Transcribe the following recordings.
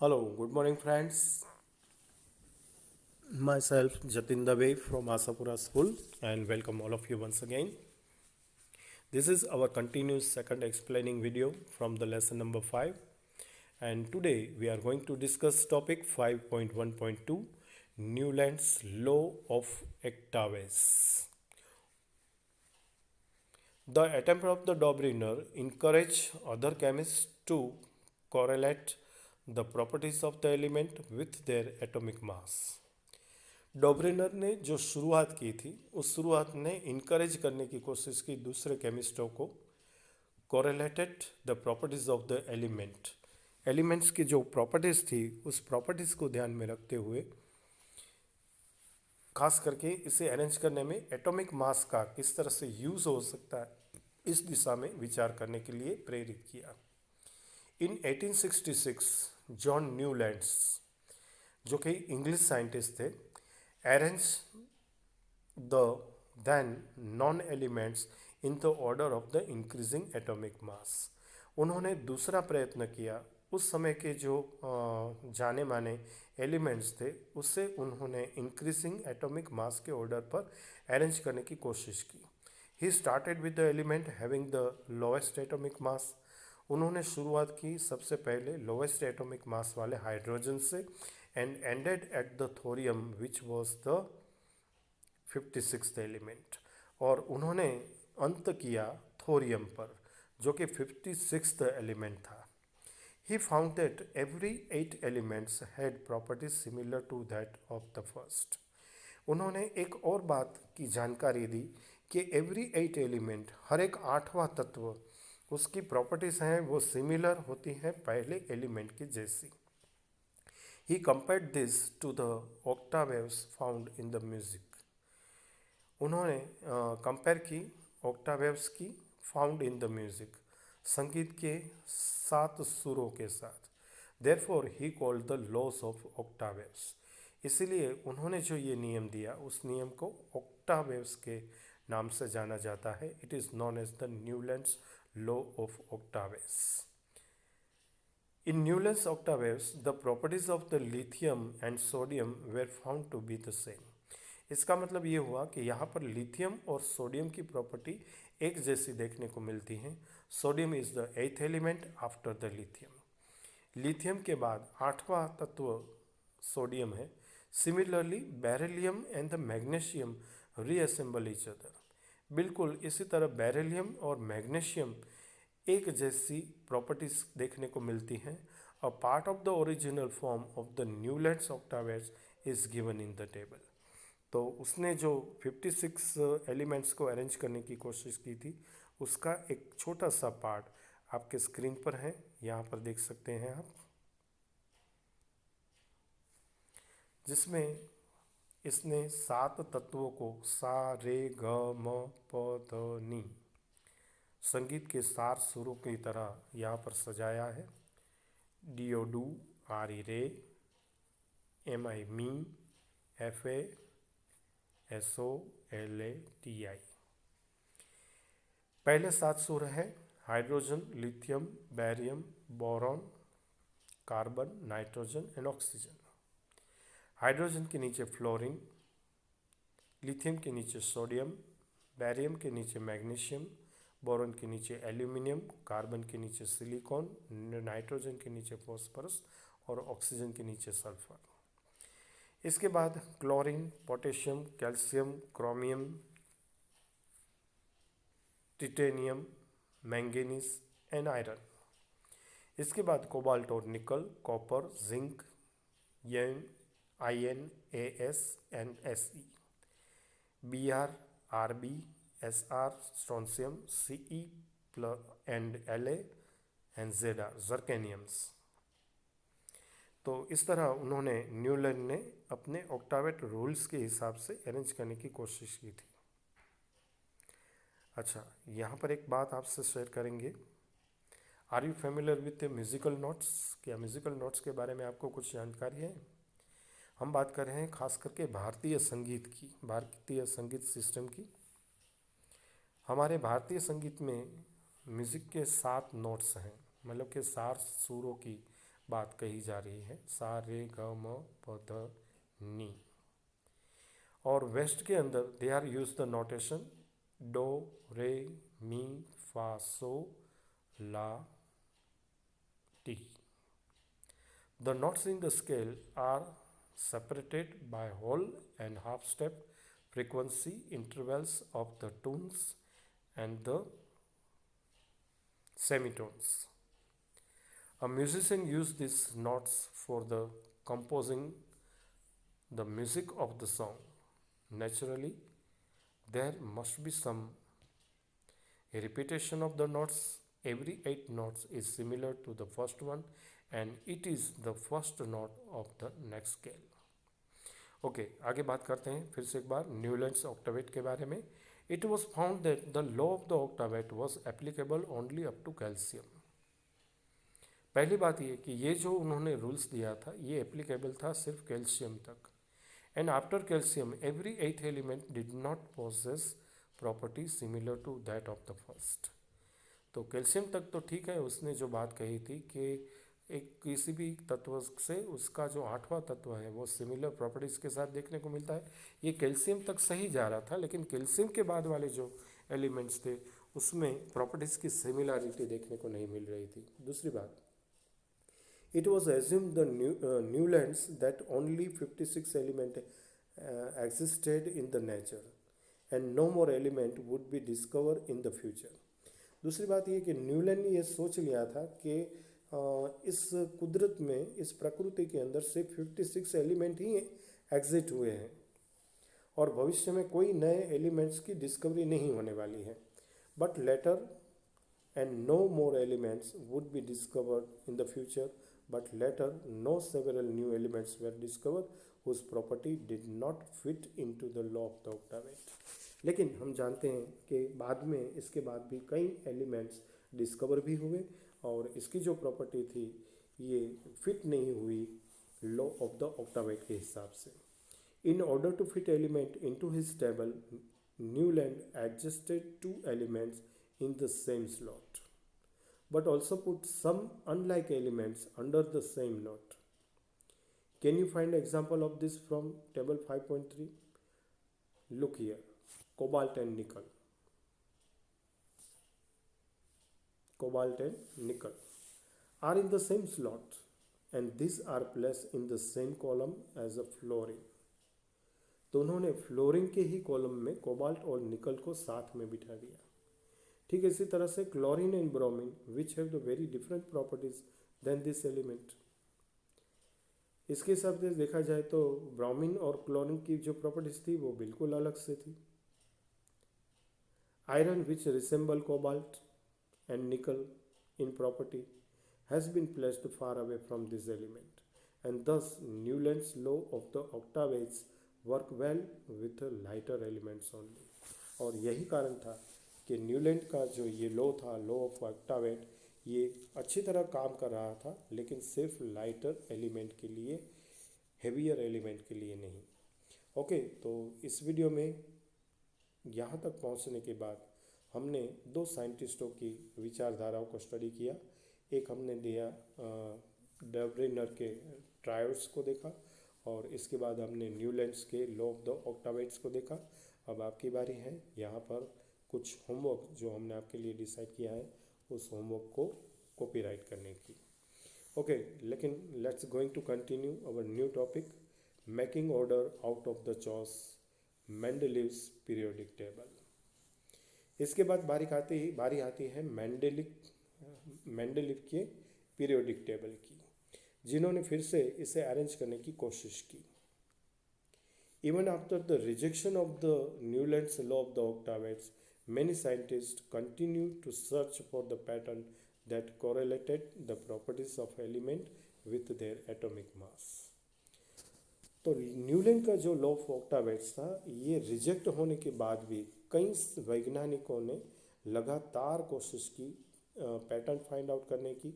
Hello, good morning, friends. Myself Jatin Dave from Asapura School, and welcome all of you once again. This is our continuous second explaining video from the lesson number 5, and today we are going to discuss topic 5.1.2 Newland's Law of Octaves. The attempt of the Dobriner encouraged other chemists to correlate the properties of the element with their atomic mass. डॉबरेनर ने जो शुरुआत की थी उस शुरुआत ने encourage करने की कोशिश की दूसरे केमिस्टों को correlated the properties of the elements की जो प्रॉपर्टीज थी उस प्रॉपर्टीज को ध्यान में रखते हुए खास करके इसे अरेंज करने में एटॉमिक मास का किस तरह से यूज हो सकता है इस दिशा में विचार करने के लिए प्रेरित किया। इन 1866 जॉन न्यूलैंड्स जो कि इंग्लिश साइंटिस्ट थे arrange the then non-elements in the order of the increasing atomic mass। उन्होंने दूसरा प्रयत्न किया, उस समय के जो जाने माने एलिमेंट्स थे उससे उन्होंने इंक्रीजिंग एटॉमिक मास के ऑर्डर पर अरेंज करने की कोशिश की। He started with the element having the lowest atomic mass. उन्होंने शुरुआत की सबसे पहले लोएस्ट एटॉमिक मास वाले हाइड्रोजन से and ended at the thorium which was the 56th element, और उन्होंने अंत किया थोरियम पर जो कि 56th एलिमेंट था। He found that every 8 elements had properties similar to that of the first। उन्होंने एक और बात की जानकारी दी कि एवरी 8 एलिमेंट, हर एक आठवां तत्व, उसकी प्रॉपर्टीज हैं वो सिमिलर होती हैं पहले एलिमेंट की जैसी। He compared this to the octaves found in the music। उन्होंने कंपेयर की octaves की फाउंड इन द म्यूजिक, संगीत के 7 सुरों के साथ। Therefore he called the laws of octaves। इसीलिए उन्होंने जो ये नियम दिया उस नियम को octaves के नाम से जाना जाता है। It is known as the Newland's law of octaves। In Newland's octaves, the properties of the lithium and sodium were found to be the same। इसका मतलब ये हुआ कि यहाँ पर लिथियम और सोडियम की प्रॉपर्टी एक जैसी देखने को मिलती हैं। Sodium is the 8th element after the lithium. Lithium के बाद 8वां तत्व सोडियम है। Similarly beryllium and the magnesium reassemble each other. बिल्कुल इसी तरह बेरिलियम और मैग्नीशियम एक जैसी प्रॉपर्टीज देखने को मिलती हैं। A part of the original form of the Newlands octaves is given in the table. तो उसने जो 56 एलिमेंट्स को अरेंज करने की कोशिश की थी उसका एक छोटा सा पार्ट आपके स्क्रीन पर है, यहाँ पर देख सकते हैं आप, जिसमें इसने 7 तत्वों को सा रे ग म प ध नी संगीत के 7 सुरों की तरह यहाँ पर सजाया है। D O do, R E re, M I mi, F A, S O L A T I. पहले 7 सुर है hydrogen, lithium, barium, boron, carbon, nitrogen and oxygen. Hydrogen के नीचे फ्लोरीन, लिथियम के नीचे सोडियम, बैरियम के नीचे मैग्नीशियम, बोरॉन के नीचे एल्यूमिनियम, कार्बन के नीचे सिलिकॉन, नाइट्रोजन के नीचे फॉस्फोरस और ऑक्सीजन के नीचे सल्फर। इसके बाद chlorine, potassium, calcium, chromium, titanium, manganese and iron. इसके बाद कोबाल्ट और निकल, कॉपर, जिंक, यन, I N, A S and S E, B R, R B, S R, strontium, C E and L A and Z R, zirconiums. तो इस तरह उन्होंने न्यूलैंड ने अपने ऑक्टावेट रूल्स के हिसाब से अरेंज करने की कोशिश की थी। अच्छा, यहाँ पर एक बात आपसे शेयर करेंगे। Are you familiar with musical notes? क्या म्यूजिकल नोट्स के बारे में आपको कुछ जानकारी है? हम बात कर रहे हैं खास करके भारतीय संगीत की, भारतीय संगीत सिस्टम की। हमारे भारतीय संगीत में म्यूज़िक के 7 नोट्स हैं, मतलब कि 7 सुरों की बात कही जा रही है, सा रे ग म प ध नी। और वेस्ट के अंदर they are use the notation do re mi fa so la ti. The notes in the scale are separated by whole and half step frequency intervals of the tones and the semitones. A musician uses these notes for the composing the music of the song. Naturally, there must be some repetition of the notes. Every 8 notes is similar to the first one and it is the first note of the next scale. Okay आगे बात करते हैं फिर से एक बार Newlands ऑक्टावेट के बारे में। It was found that the law of the octaves was applicable only up to calcium. पहली बात ये कि ये जो उन्होंने रूल्स दिया था ये एप्लीकेबल था सिर्फ कैल्शियम तक। And after calcium every 8th element did not possess property similar to that of the first. तो कैल्शियम तक तो ठीक है, उसने जो बात कही थी कि एक किसी भी तत्व से उसका जो 8वां तत्व है वो सिमिलर प्रॉपर्टीज़ के साथ देखने को मिलता है, ये कैल्शियम तक सही जा रहा था। लेकिन कैल्शियम के बाद वाले जो एलिमेंट्स थे उसमें प्रॉपर्टीज़ की सिमिलरिटी देखने को नहीं मिल रही थी। दूसरी बात, it was assumed the Newlands that only 56 element existed in the nature and no more element would be discover in the future. दूसरी बात ये कि न्यूलैंड ने ये सोच लिया था कि इस कुदरत में, इस प्रकृति के अंदर सिर्फ 56 एलिमेंट ही एग्जिट हुए हैं और भविष्य में कोई नए एलिमेंट्स की डिस्कवरी नहीं होने वाली है। But later and no more elements would be discovered in the future, but later no several new elements were discovered whose property did not fit into the law of the octaves. लेकिन हम जानते हैं कि बाद में इसके बाद भी कई एलिमेंट्स डिस्कवर भी हुए और इसकी जो प्रॉपर्टी थी ये फिट नहीं हुई लॉ ऑफ द ऑक्टावेट के हिसाब से। In order to fit element into his table, Newland adjusted 2 elements in the same slot but also put some unlike elements under the same note. Can you find example of this from table 5.3? Look here, cobalt and nickel. Cobalt and nickel are in the same slot and these are placed in the same column as a fluorine. तो उन्होंने fluorine के ही column में cobalt और निकल को साथ में बिठा दिया। ठीक है, इसी तरह से chlorine and bromine which have the very different properties then this element. इसके हिसाब से देखा जाए तो ब्रोमीन और क्लोरीन की जो प्रॉपर्टीज थी वो बिल्कुल अलग से थी। Iron which resemble cobalt and nickel in property has been placed far away from this element and thus Newland's law of the octaves work well with lighter elements only। और यही कारण था कि न्यूलैंड का जो ये लॉ था, law of ऑक्टावेट, ये अच्छी तरह काम कर रहा था लेकिन सिर्फ लाइटर एलिमेंट के लिए, हेवियर एलिमेंट के लिए नहीं। ओके, तो इस वीडियो में यहाँ तक पहुँचने के बाद हमने 2 साइंटिस्टों की विचारधाराओं को स्टडी किया। एक हमने दिया डब्रेनर के ट्रायड्स को देखा और इसके बाद हमने न्यूलैंड्स के लॉ ऑफ द ऑक्टावेट्स को देखा। अब आपकी बारी है यहाँ पर कुछ होमवर्क जो हमने आपके लिए डिसाइड किया है उस होमवर्क को कॉपीराइट करने की। ओके, लेकिन let's going to continue our new topic, making order out of the choice, Mendeleev's periodic table. इसके बाद बारी आती है मेंडलीव के पीरियोडिक टेबल की, जिन्होंने फिर से इसे अरेंज करने की कोशिश की। Even after the rejection of the Newlands law of the octaves, many scientists continue to search for the pattern that correlated the properties of element with their atomic mass। तो न्यूलैंड का जो law of ऑक्टावेट्स था ये reject होने के बाद भी कई वैज्ञानिकों ने लगातार कोशिश की पैटर्न फाइंड आउट करने की,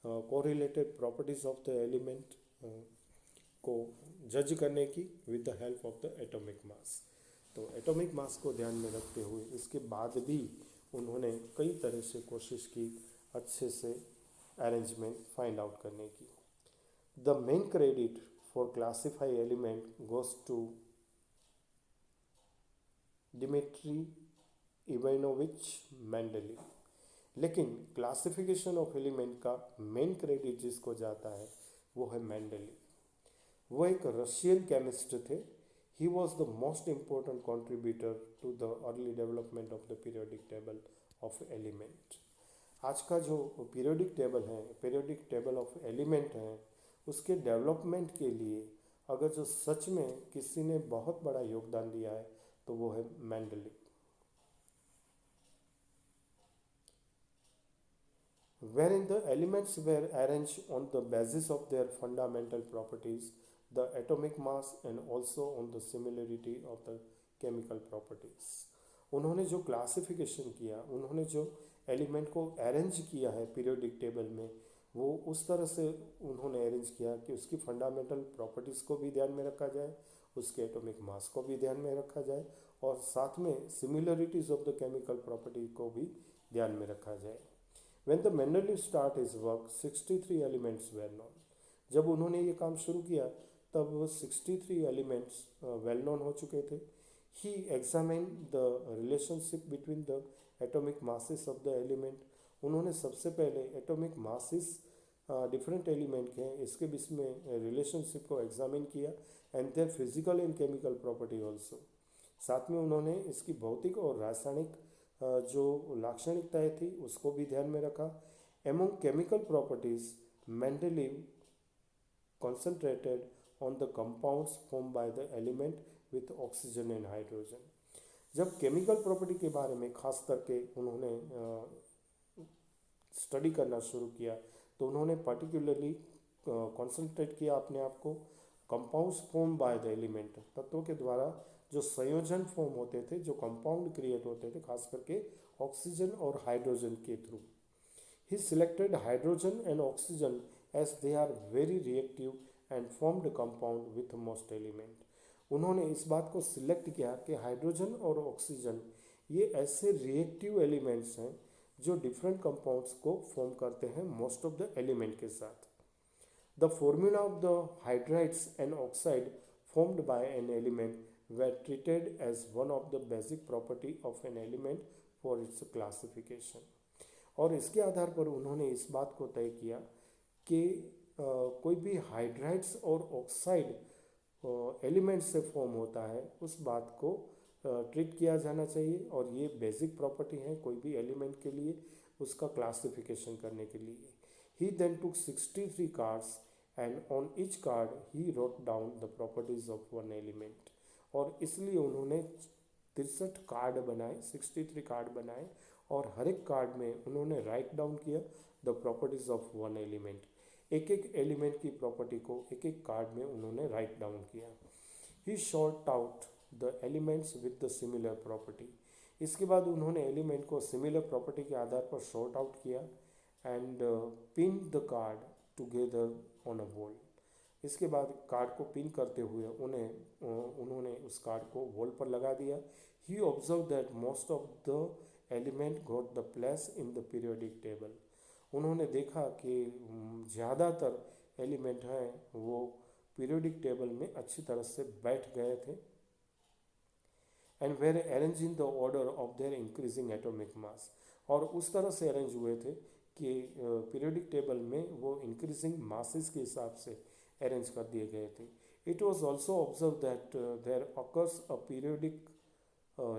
correlated properties of the element को जज करने की with the help of the atomic mass. तो एटॉमिक मास को ध्यान में रखते हुए इसके बाद भी उन्होंने कई तरह से कोशिश की अच्छे से अरेंजमेंट फाइंड आउट करने की। The main credit for classify element goes to Dmitri Ivanovich Mendeleev. लेकिन क्लासिफिकेशन ऑफ एलिमेंट का मेन क्रेडिट जिसको जाता है वो है मेंडलीव। वो एक रशियन केमिस्ट थे। He was the most important contributor to the early development of the periodic table of element. आज का जो पीरियोडिक टेबल है, पीरियोडिक टेबल ऑफ एलिमेंट है, उसके डेवलपमेंट के लिए अगर जो सच में किसी ने बहुत बड़ा योगदान दिया है तो वो है Mendeleev. Wherein the elements were arranged on the basis of their fundamental properties, the atomic mass and also on the similarity of the chemical properties। उन्होंने जो क्लासिफिकेशन किया, उन्होंने जो एलिमेंट को अरेंज किया है पीरियोडिक टेबल में, वो उस तरह से उन्होंने अरेंज किया कि उसकी फंडामेंटल प्रॉपर्टीज़ को भी ध्यान में रखा जाए, उसके एटॉमिक मास को भी ध्यान में रखा जाए और साथ में similarities of the chemical property को भी ध्यान में रखा जाए। When the Mendeleev start his work, 63 elements were known। जब उन्होंने ये काम शुरू किया तब वो 63 एलिमेंट्स वेल नोन हो चुके थे। He examine the relationship between the atomic masses of the element. उन्होंने सबसे पहले एटॉमिक मासेस डिफरेंट एलिमेंट के हैं इसके बीच में रिलेशनशिप को एग्जामिन किया and their physical and chemical property also. साथ में उन्होंने इसकी भौतिक और रासायनिक जो लाक्षणिकताएं थी उसको भी ध्यान में रखा। Among chemical properties Mendeleev concentrated on the compounds form by the element with oxygen and hydrogen. जब केमिकल प्रॉपर्टी के बारे में खास करके उन्होंने स्टडी करना शुरू किया तो उन्होंने पर्टिकुलरली कॉन्सेंट्रेट किया अपने आप को compounds form by the element, तत्वों के द्वारा जो संयोजन फॉर्म होते थे, जो कंपाउंड क्रिएट होते थे, खास करके ऑक्सीजन और हाइड्रोजन के थ्रू। He selected hydrogen and oxygen as they are very reactive and formed compound with most element. उन्होंने इस बात को सिलेक्ट किया कि हाइड्रोजन और ऑक्सीजन ये ऐसे रिएक्टिव एलिमेंट्स हैं जो डिफरेंट कंपाउंड्स को फॉर्म करते हैं मोस्ट ऑफ द एलिमेंट के साथ। The formula of the hydrides and oxide formed by an element were treated as one of the basic property of an element for its classification। और इसके आधार पर उन्होंने इस बात को तय किया कि कोई भी हाइड्राइड्स और ऑक्साइड एलिमेंट से फॉर्म होता है उस बात को ट्रीट किया जाना चाहिए और ये बेसिक प्रॉपर्टी है कोई भी एलिमेंट के लिए उसका क्लासिफिकेशन करने के लिए। He then took 63 cards and on each card he wrote down the properties of one element. और इसलिए उन्होंने 63 कार्ड बनाए, 63 कार्ड बनाए और हर एक कार्ड में उन्होंने राइट डाउन किया the properties of one element. एक एक एलिमेंट की प्रॉपर्टी को एक एक कार्ड में उन्होंने राइट डाउन किया। He sort out the elements with the similar property. इसके बाद उन्होंने एलिमेंट को सिमिलर प्रॉपर्टी के आधार पर शॉर्ट आउट किया and pin the card together on a wall. इसके बाद कार्ड को पिन करते हुए उन्होंने उस कार्ड को वॉल पर लगा दिया। He observe that most of the element got the place in the periodic table. उन्होंने देखा कि ज़्यादातर एलिमेंट हैं वो पीरियोडिक टेबल में अच्छी तरह से बैठ गए थे and were arrange in the order of their increasing atomic mass. और उस तरह से अरेंज हुए थे कि पीरियोडिक टेबल में वो इंक्रीजिंग मासेस के हिसाब से अरेंज कर दिए गए थे। It was also observe that there occurs a periodic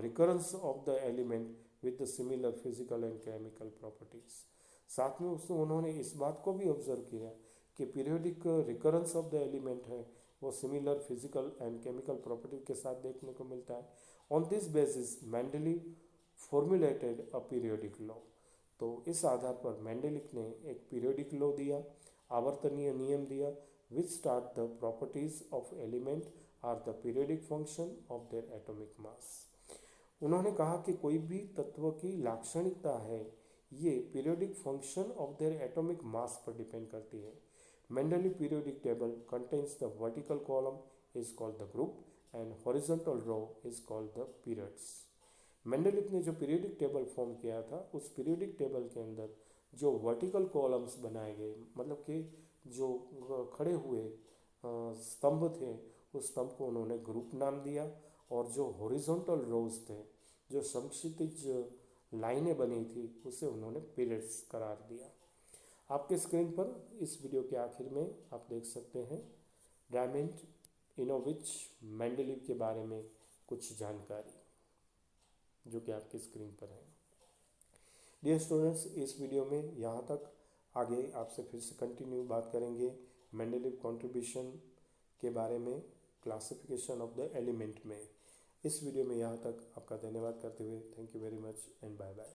recurrence of the element with the similar physical and chemical properties. साथ में उसमें उन्होंने इस बात को भी ऑब्जर्व किया कि periodic recurrence of the element है वो similar physical and chemical property के साथ देखने को मिलता है। On this basis Mendeleev formulated a periodic law. तो इस आधार पर मेंडलीव ने एक पीरियोडिक लॉ दिया, आवर्तनीय नियम दिया, which start the properties of element are the periodic function of their atomic mass। उन्होंने कहा कि कोई भी तत्व की लाक्षणिकता है ये periodic function of their atomic mass पर डिपेंड करती है। Mendeleev periodic table contains the vertical column is called the group and horizontal row is called the periods. Mendeleev ने जो पीरियोडिक टेबल फॉर्म किया था उस पीरियोडिक टेबल के अंदर जो वर्टिकल कॉलम्स बनाए गए, मतलब कि जो खड़े हुए स्तंभ थे, उस स्तंभ को उन्होंने ग्रुप नाम दिया। और जो हॉरिजॉन्टल रोज थे, जो समक्षितिज लाइनें बनी थी, उसे उन्होंने पीरियड्स करार दिया। आपके स्क्रीन पर इस वीडियो के आखिर में आप देख सकते हैं डायमंड इनोविच मेंडलीव के बारे में कुछ जानकारी, जो कि आपकी स्क्रीन पर है। डियर स्टूडेंट्स, इस वीडियो में यहाँ तक। आगे आपसे फिर से कंटिन्यू बात करेंगे मेंडलीव कंट्रीब्यूशन के बारे में, क्लासिफिकेशन ऑफ द एलिमेंट में। इस वीडियो में यहाँ तक आपका धन्यवाद करते हुए thank you very much and bye bye.